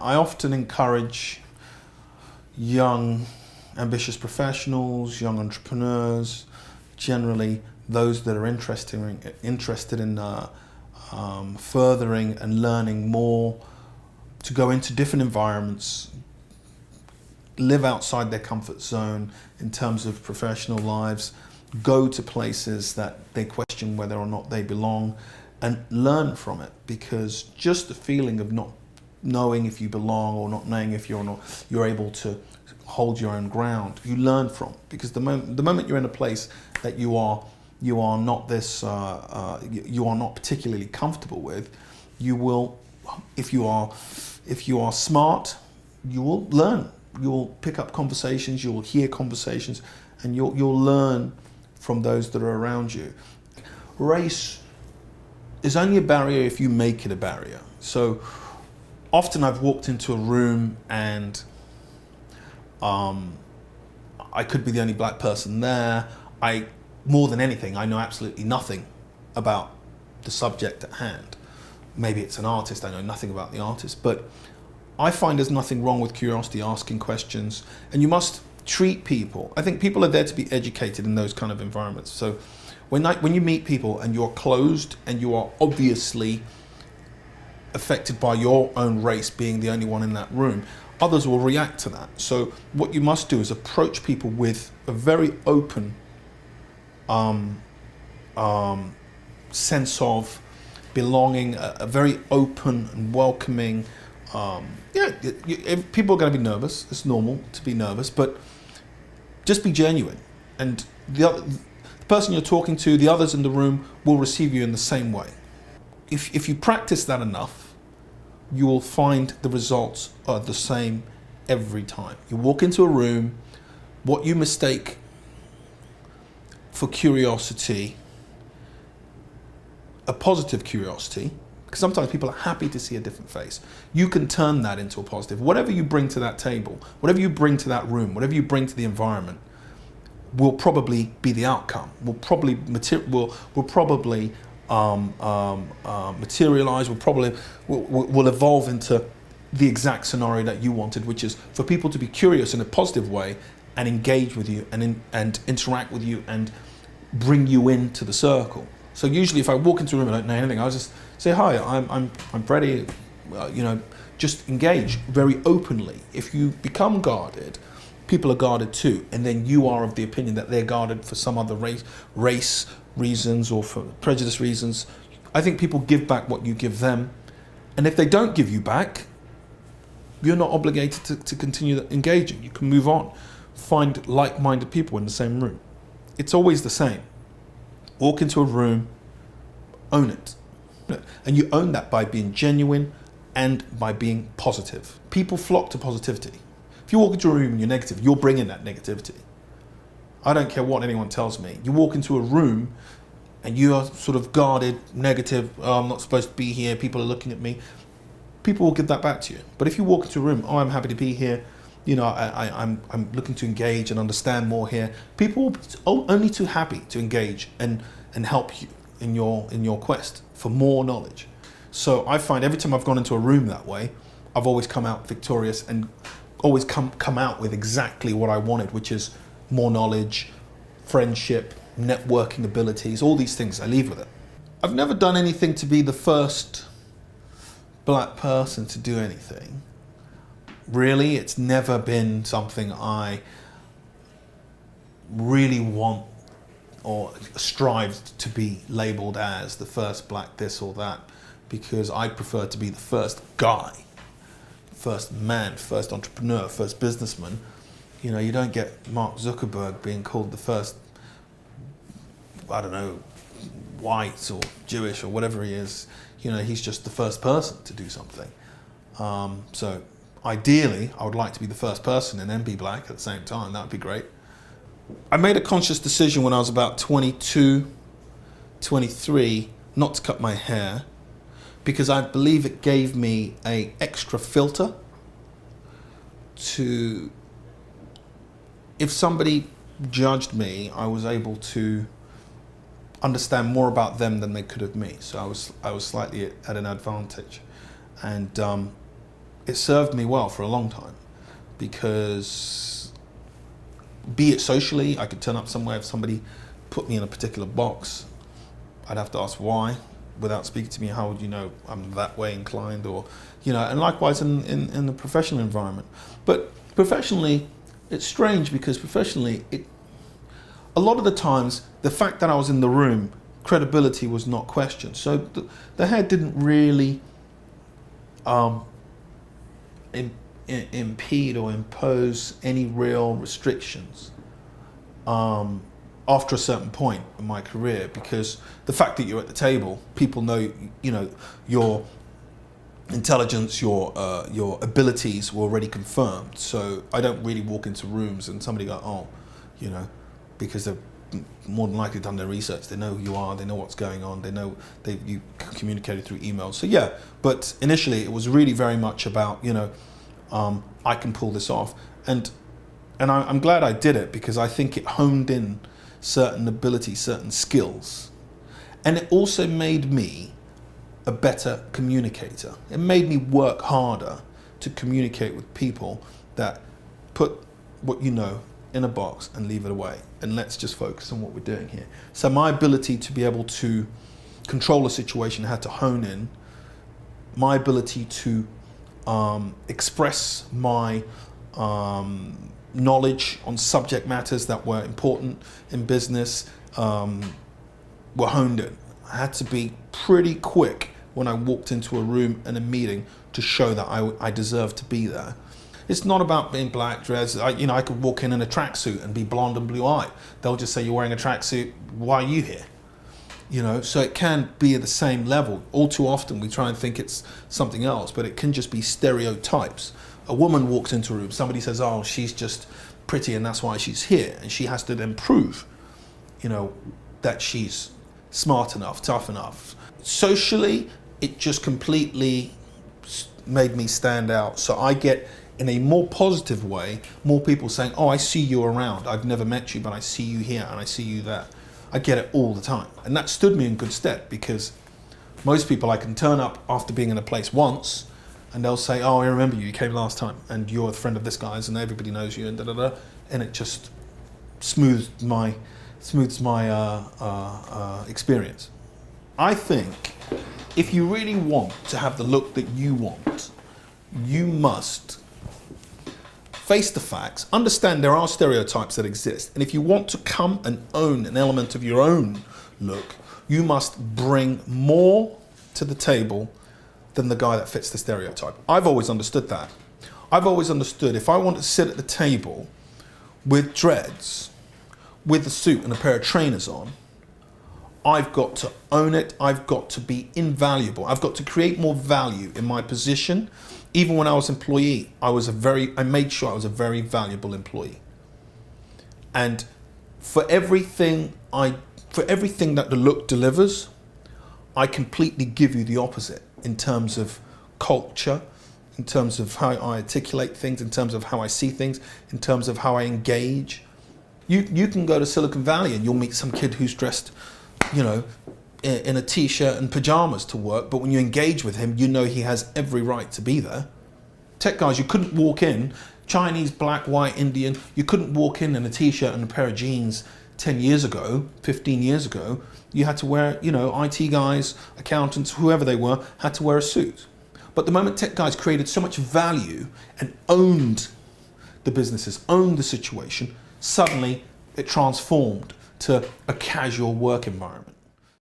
I often encourage young, ambitious professionals, young entrepreneurs, generally those that are interested in furthering and learning more, to go into different environments, live outside their comfort zone in terms of professional lives, go to places that they question whether or not they belong, and learn from it. Because just the feeling of not knowing if you belong, or not knowing if you're able to hold your own ground, you learn from. Because the moment you're in a place that you are not particularly comfortable with, you will, if you are smart, you will learn. You'll pick up conversations, you'll hear conversations, and you'll learn from those that are around you. Race is only a barrier if you make it a barrier. So often I've walked into a room and I could be the only black person there. More than anything, I know absolutely nothing about the subject at hand. Maybe it's an artist, I know nothing about the artist, but I find there's nothing wrong with curiosity, asking questions, and you must treat people. I think people are there to be educated in those kind of environments. So when you meet people and you're closed and you are obviously affected by your own race being the only one in that room, others will react to that. So what you must do is approach people with a very open sense of belonging, a very open and welcoming. People are going to be nervous. It's normal to be nervous, but just be genuine. And the person you're talking to, the others in the room, will receive you in the same way. If you practice that enough, you will find the results are the same every time. You walk into a room, what you mistake for curiosity, a positive curiosity, because sometimes people are happy to see a different face, you can turn that into a positive. Whatever you bring to that table, whatever you bring to that room, whatever you bring to the environment, will probably be the outcome. Will probably materialize. Will evolve into the exact scenario that you wanted, which is for people to be curious in a positive way and engage with you and interact with you and bring you into the circle. So usually, if I walk into a room and I don't know anything, I'll just say, "Hi, I'm Freddie." Just engage very openly. If you become guarded, people are guarded too, and then you are of the opinion that they're guarded for some other race reasons or for prejudice reasons. I think people give back what you give them, and if they don't give you back, you're not obligated to continue engaging. You can move on, find like-minded people in the same room. It's always the same. Walk into a room, own it. And you own that by being genuine and by being positive. People flock to positivity. If you walk into a room and you're negative, you're bringing that negativity. I don't care what anyone tells me. You walk into a room and you are sort of guarded, negative, "Oh, I'm not supposed to be here, people are looking at me." People will give that back to you. But if you walk into a room, "Oh, I'm happy to be here, I'm looking to engage and understand more here," people will be only too happy to engage and help you in your quest for more knowledge. So I find every time I've gone into a room that way, I've always come out victorious and always come out with exactly what I wanted, which is more knowledge, friendship, networking abilities, all these things. I leave with it. I've never done anything to be the first black person to do anything. Really, it's never been something I really want or strived to be labeled as the first black this or that, because I prefer to be the first guy, first man, first entrepreneur, first businessman. You don't get Mark Zuckerberg being called the first, I don't know, white or Jewish or whatever he is. He's just the first person to do something. So ideally, I would like to be the first person and then be black at the same time. That would be great. I made a conscious decision when I was about 22, 23, not to cut my hair, because I believe it gave me an extra filter to, if somebody judged me, I was able to understand more about them than they could of me. So I was slightly at an advantage. And it served me well for a long time, because be it socially, I could turn up somewhere, if somebody put me in a particular box, I'd have to ask why. Without speaking to me, how would you know I'm that way inclined? Or, and likewise in the professional environment. But professionally, it's strange, because professionally, a lot of the times, the fact that I was in the room, credibility was not questioned. So the head didn't really impede or impose any real restrictions after a certain point in my career, because the fact that you're at the table, people know, your intelligence, your abilities were already confirmed. So I don't really walk into rooms and somebody go, because they've more than likely done their research. They know who you are, they know what's going on, they know you communicated through emails. So yeah, but initially it was really very much about, I can pull this off. And I'm glad I did it, because I think it honed in certain abilities, certain skills. And it also made me a better communicator. It made me work harder to communicate with people that put what you know in a box and leave it away. And let's just focus on what we're doing here. So my ability to be able to control a situation had to hone in. My ability to express my knowledge on subject matters that were important in business were honed in. I had to be pretty quick when I walked into a room and a meeting to show that I deserved to be there. It's not about being black dressed. I could walk in a tracksuit and be blonde and blue-eyed. They'll just say, you're wearing a tracksuit, why are you here? So it can be at the same level. All too often we try and think it's something else, but it can just be stereotypes. A woman walks into a room, somebody says, oh, she's just pretty and that's why she's here. And she has to then prove, that she's smart enough, tough enough. Socially, it just completely made me stand out. So I get, in a more positive way, more people saying, oh, I see you around. I've never met you, but I see you here and I see you there. I get it all the time. And that stood me in good stead, because most people, I can turn up after being in a place once and they'll say, oh, I remember you came last time and you're a friend of this guy's and everybody knows you and da-da-da. And it just smooths my experience. I think if you really want to have the look that you want, you must face the facts, understand there are stereotypes that exist, and if you want to come and own an element of your own look, you must bring more to the table than the guy that fits the stereotype. I've always understood that. I've always understood if I want to sit at the table with dreads, with a suit and a pair of trainers on, I've got to own it. I've got to be invaluable. I've got to create more value in my position. Even when I was employee, I made sure I was a very valuable employee. And for everything that the look delivers, I completely give you the opposite in terms of culture, in terms of how I articulate things, in terms of how I see things, in terms of how I engage. You can go to Silicon Valley and you'll meet some kid who's dressed, in a t-shirt and pajamas to work, but when you engage with him, you know he has every right to be there. Tech guys, you couldn't walk in, Chinese, black, white, Indian, you couldn't walk in a t-shirt and a pair of jeans 10 years ago, 15 years ago. You had to wear, IT guys, accountants, whoever they were, had to wear a suit. But the moment tech guys created so much value and owned the businesses, owned the situation, suddenly it transformed to a casual work environment.